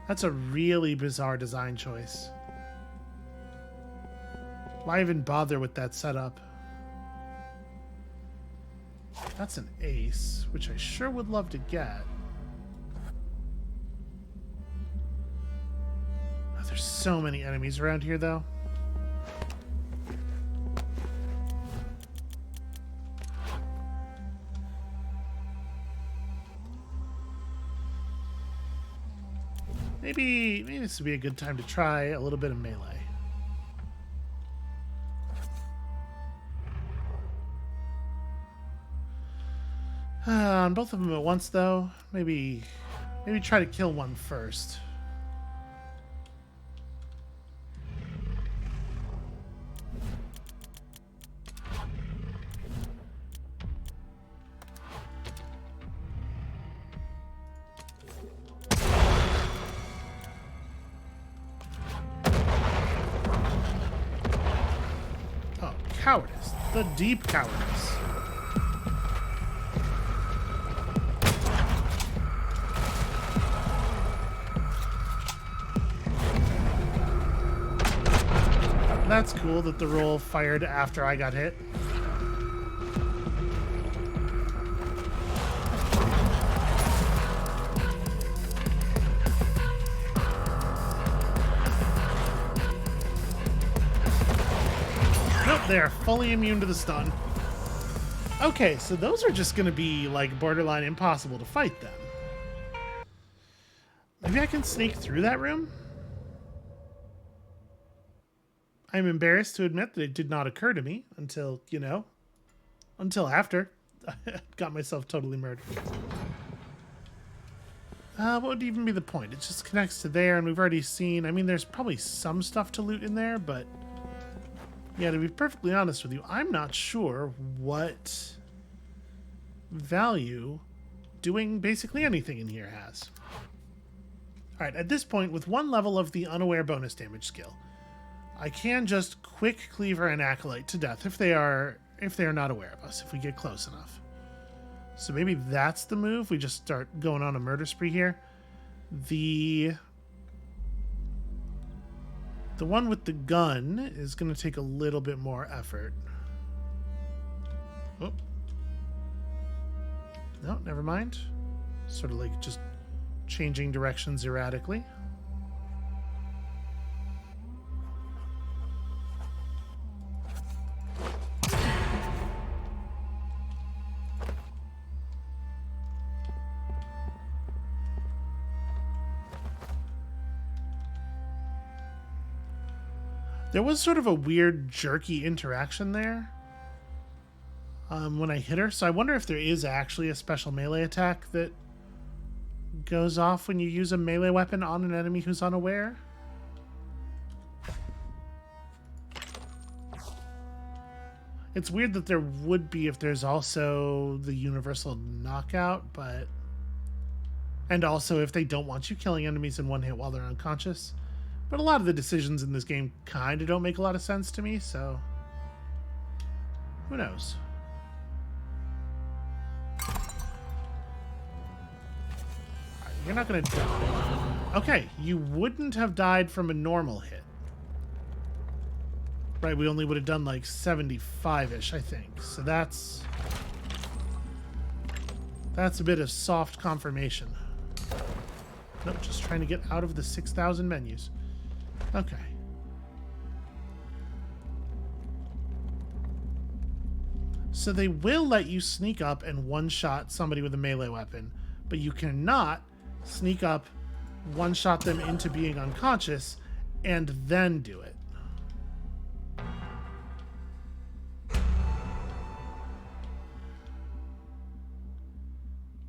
S1: That's a really bizarre design choice. Why even bother with that setup? That's an ace, which I sure would love to get. Oh, there's so many enemies around here, though. Maybe this would be a good time to try a little bit of melee. On both of them at once, though. Maybe try to kill one first. Oh, cowardice. The deep cowardice. That's cool that the roll fired after I got hit. Nope, they are fully immune to the stun. Okay, so those are just going to be like borderline impossible to fight then. Maybe I can sneak through that room? I'm embarrassed to admit that it did not occur to me until, you know, until after I got myself totally murdered. What would even be the point? It just connects to there, and we've already seen... I mean, there's probably some stuff to loot in there, but... Yeah, to be perfectly honest with you, I'm not sure what value doing basically anything in here has. Alright, at this point, with one level of the unaware bonus damage skill, I can just quick cleaver an acolyte to death if they are not aware of us, if we get close enough. So maybe that's the move. We just start going on a murder spree here. The one with the gun is going to take a little bit more effort. Oh. No, never mind. Sort of like just changing directions erratically. There was sort of a weird jerky interaction there when I hit her, so I wonder if there is actually a special melee attack that goes off when you use a melee weapon on an enemy who's unaware. It's weird that there would be if there's also the universal knockout, but... And also if they don't want you killing enemies in one hit while they're unconscious. But a lot of the decisions in this game kind of don't make a lot of sense to me, so... Who knows? You're not going to die. Okay, you wouldn't have died from a normal hit. Right, we only would have done like 75-ish, I think. So that's That's a bit of soft confirmation. Nope, just trying to get out of the 6,000 menus. Okay. So they will let you sneak up and one-shot somebody with a melee weapon, but you cannot sneak up, one-shot them into being unconscious, and then do it.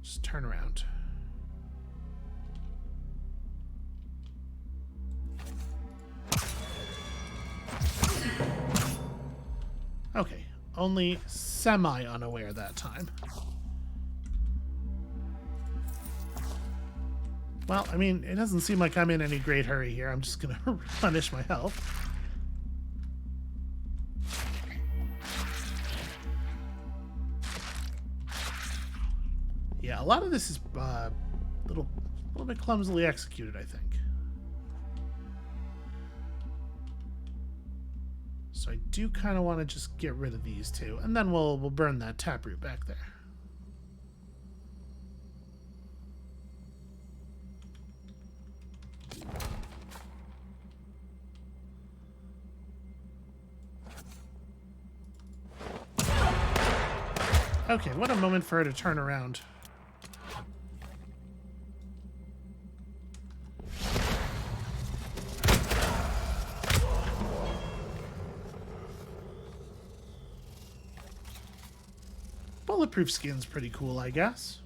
S1: Just turn around. Okay, only semi-unaware that time. Well, I mean, it doesn't seem like I'm in any great hurry here. I'm just gonna replenish my health. Yeah, a lot of this is a little bit clumsily executed, I think. So I do kind of want to just get rid of these two, and then we'll burn that taproot back there. Okay, what a moment for her to turn around. Bulletproof skin's pretty cool, I guess.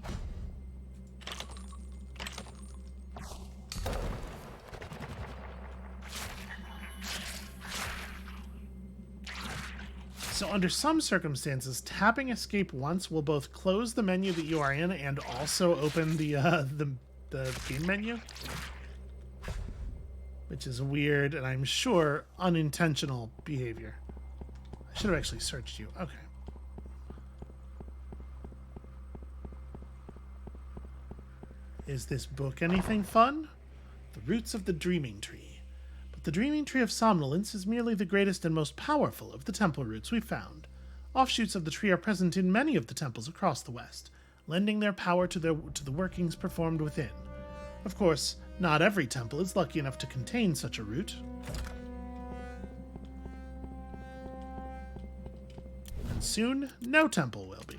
S1: So under some circumstances, tapping escape once will both close the menu that you are in and also open the game menu. Which is weird and I'm sure unintentional behavior. I should have actually searched you. Okay. Is this book anything fun? The Roots of the Dreaming Tree. But the Dreaming Tree of Somnolence is merely the greatest and most powerful of the temple roots we've found. Offshoots of the tree are present in many of the temples across the West, lending their power to the workings performed within. Of course, not every temple is lucky enough to contain such a root. And soon, no temple will be.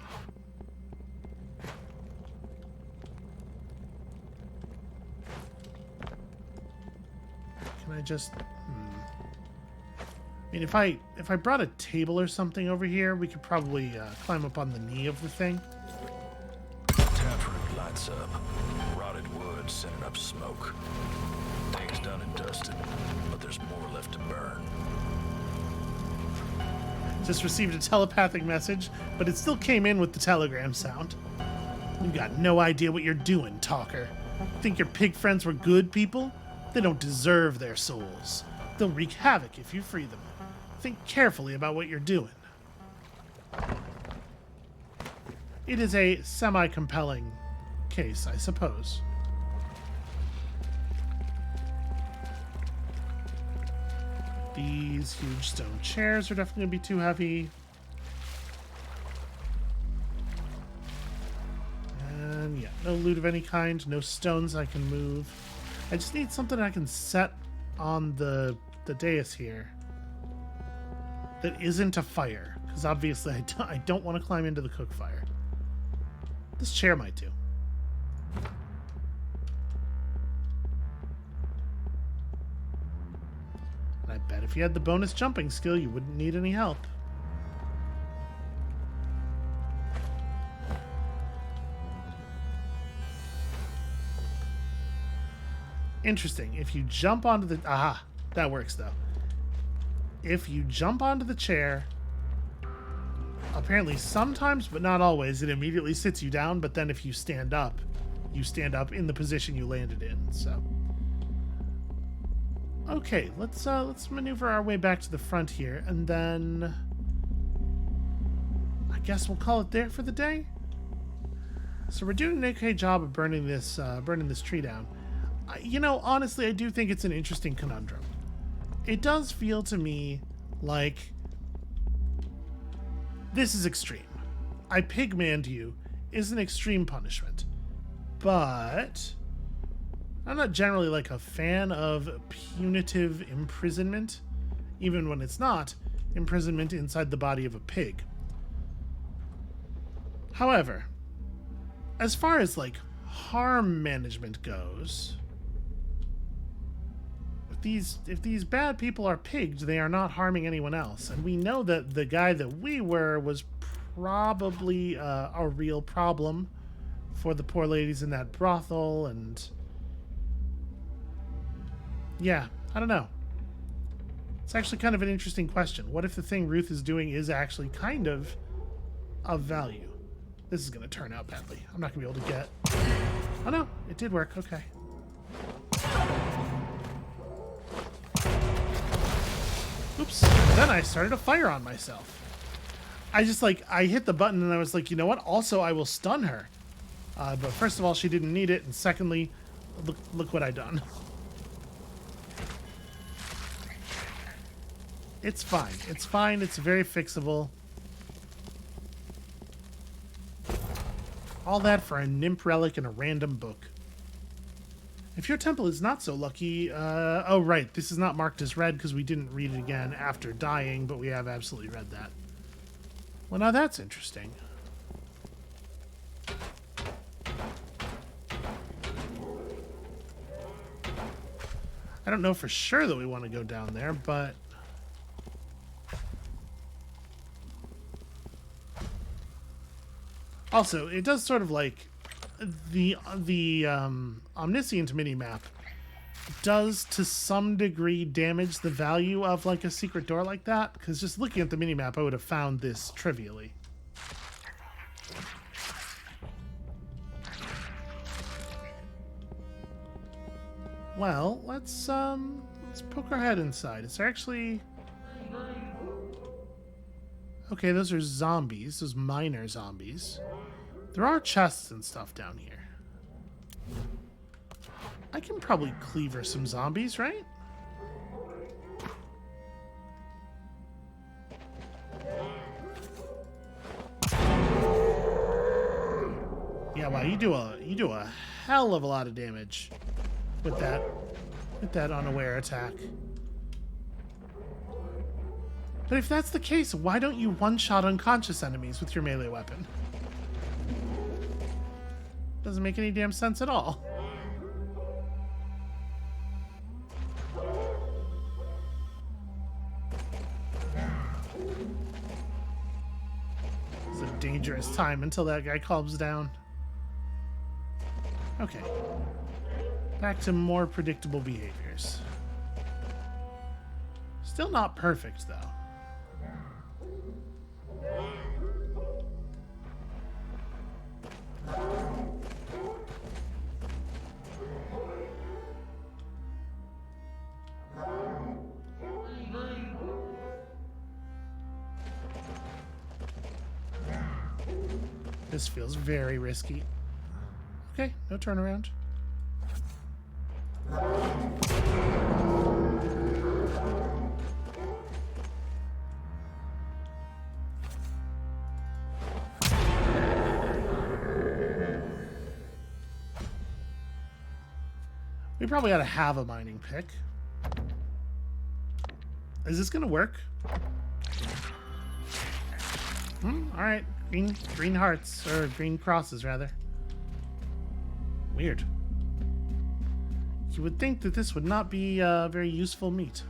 S1: Can I just... I mean, if I brought a table or something over here, we could probably climb up on the knee of the thing.
S2: Taproot lights up. Rotted wood sending up smoke. Things done and dusted, but there's more left to burn.
S1: Just received a telepathic message, but it still came in with the telegram sound. You got no idea what you're doing, talker. Think your pig friends were good people? They don't deserve their souls. They'll wreak havoc if you free them. Think carefully about what you're doing. It is a semi-compelling case, I suppose. These huge stone chairs are definitely going to be too heavy. And yeah, no loot of any kind, no stones I can move. I just need something I can set on the dais here that isn't a fire, because obviously I don't want to climb into the cook fire. This chair might do. And I bet if you had the bonus jumping skill, you wouldn't need any help. Interesting. If you jump onto the... Aha! That works, though. If you jump onto the chair, apparently sometimes, but not always, it immediately sits you down, but then if you stand up in the position you landed in, so... Okay, let's maneuver our way back to the front here, and then... I guess we'll call it there for the day? So we're doing an okay job of burning this tree down. You know, honestly, I do think it's an interesting conundrum. It does feel to me like this is extreme. I pigmanned you, is an extreme punishment. But I'm not generally like a fan of punitive imprisonment, even when it's not imprisonment inside the body of a pig. However, as far as like harm management goes, if these bad people are pigged, they are not harming anyone else. And we know that the guy that we were was probably a real problem for the poor ladies in that brothel. And yeah, I don't know. It's actually kind of an interesting question. What if the thing Ruth is doing is actually kind of value? This is going to turn out badly. I'm not going to be able to get... Oh no, it did work. Okay. Oops. Then I started a fire on myself. I just I hit the button and I was like, you know what? Also, I will stun her. But first of all, she didn't need it. And secondly, look what I done. It's fine. It's fine. It's very fixable. All that for a nymph relic and a random book. If your temple is not so lucky... oh, right. This is not marked as red because we didn't read it again after dying, but we have absolutely read that. Well, now that's interesting. I don't know for sure that we want to go down there, but... Also, it does sort of like... The omniscient minimap does to some degree damage the value of like a secret door like that, because just looking at the minimap I would have found this trivially. Well, let's poke our head inside. Is there actually... Okay, those are zombies, those minor zombies. There are chests and stuff down here. I can probably cleaver some zombies, right? Yeah, wow, you do a hell of a lot of damage with that unaware attack. But if that's the case, why don't you one-shot unconscious enemies with your melee weapon? Doesn't make any damn sense at all. It's a dangerous time until that guy calms down. Okay. Back to more predictable behaviors. Still not perfect, though. This feels very risky. Okay, no turnaround. We probably ought to have a mining pick. Is this gonna work? Alright. Green hearts, or green crosses, rather. Weird. You would think that this would not be very useful meat.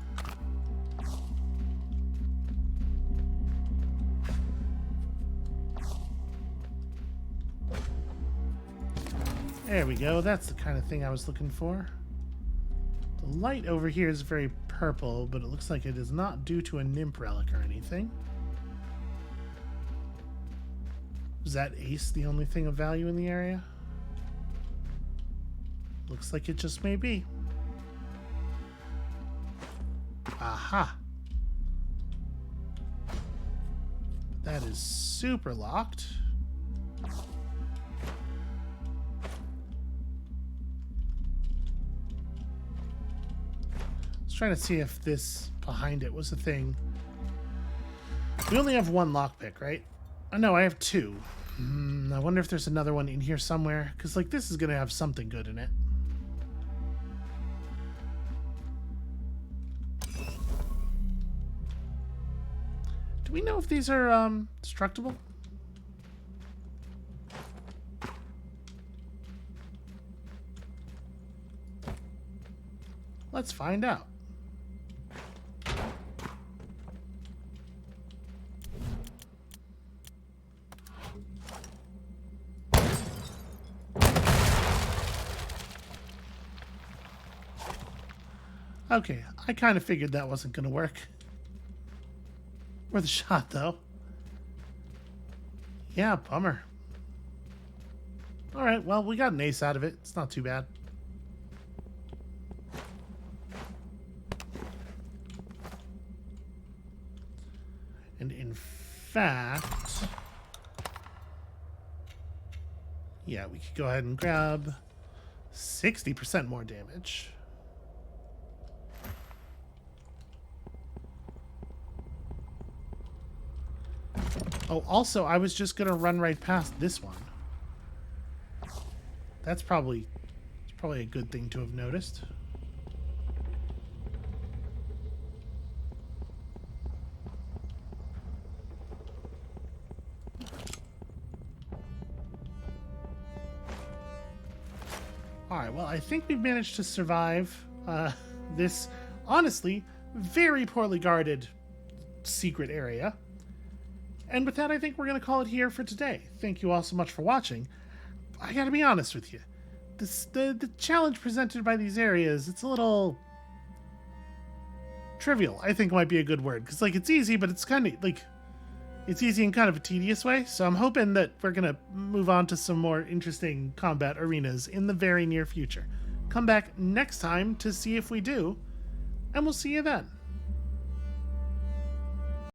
S1: There we go. That's the kind of thing I was looking for. The light over here is very purple, but it looks like it is not due to a nymph relic or anything. Is that ace the only thing of value in the area? Looks like it just may be. Aha! That is super locked. I was trying to see if this behind it was a thing. We only have one lockpick, right? Oh, no, I have two. I wonder if there's another one in here somewhere, because, like, this is going to have something good in it. Do we know if these are, destructible? Let's find out. Okay, I kind of figured that wasn't going to work. Worth a shot, though. Yeah, bummer. Alright, well, we got an ace out of it. It's not too bad. And in fact... yeah, we could go ahead and grab 60% more damage. Oh, also, I was just going to run right past this one. That's probably a good thing to have noticed. Alright, well, I think we've managed to survive this, honestly, very poorly guarded secret area. And with that, I think we're going to call it here for today. Thank you all so much for watching. I gotta be honest with you. The challenge presented by these areas, it's a little... trivial, I think might be a good word. Because, like, it's easy, but it's kind of, like... it's easy in kind of a tedious way. So I'm hoping that we're going to move on to some more interesting combat arenas in the very near future. Come back next time to see if we do. And we'll see you then.